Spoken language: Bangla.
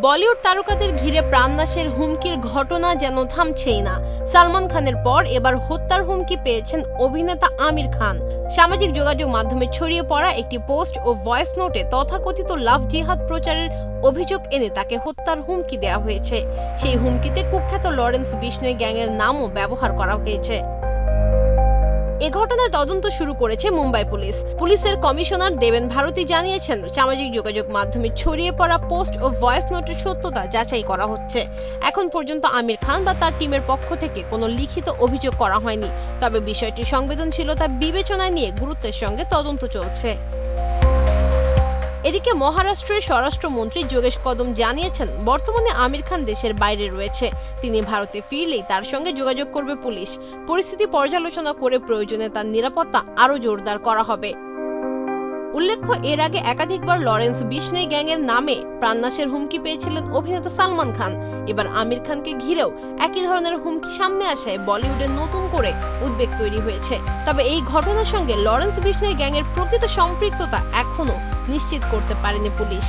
বলিউড তারকাদের ঘিরে প্রাণনাশের হুমকির ঘটনা যেন থামছেই না। সালমান খানের পর এবার হত্যার হুমকি পেয়েছেন অভিনেতা আমির খান। সামাজিক যোগাযোগ মাধ্যমে ছড়িয়ে পড়া একটি পোস্ট ও ভয়েস নোটে তথাকথিত লাভ জিহাদ প্রচারের অভিযোগ এনে তাকে হত্যার হুমকি দেওয়া হয়েছে। সেই হুমকিতে কুখ্যাত লরেন্স বিষ্ণোই গ্যাংয়ের নামও ব্যবহার করা হয়েছে। এ ঘটনায় তদন্ত শুরু করেছে মুম্বাই পুলিশ। পুলিশের কমিশনার দেবেন ভারতী জানিয়েছেন, সামাজিক যোগাযোগ মাধ্যমে ছড়িয়ে পড়া পোস্ট ও ভয়েস নোটের সত্যতা যাচাই করা হচ্ছে। এখন পর্যন্ত আমির খান বা তার টিমের পক্ষ থেকে কোনো লিখিত অভিযোগ করা হয়নি, তবে বিষয়টির সংবেদনশীলতা বিবেচনায় নিয়ে গুরুত্বের সঙ্গে তদন্ত চলছে। এদিকে মহারাষ্ট্রের স্বরাষ্ট্রমন্ত্রী যোগেশ কদম জানিয়েছেন, বর্তমানে আমির খান দেশের বাইরে রয়েছে। তিনি ভারতে ফিরলেই তার সঙ্গে যোগাযোগ করবে পুলিশ। পরিস্থিতি পর্যালোচনা করে প্রয়োজনে তার নিরাপত্তা আরও জোরদার করা হবে। উল্লেখ্য, এর আগে একাধিকবার লরেন্স বিষ্ণোই গ্যাংয়ের নামে প্রাণনাশের হুমকি পেয়েছিলেন অভিনেতা সালমান খান। এবার আমির খানকে ঘিরেও একই ধরনের হুমকি সামনে আসায় বলিউডে নতুন করে উদ্বেগ তৈরি হয়েছে। তবে এই ঘটনার সঙ্গে লরেন্স বিষ্ণোই গ্যাংয়ের প্রকৃত সম্পৃক্ততা এখনো নিশ্চিত করতে পারেনি পুলিশ।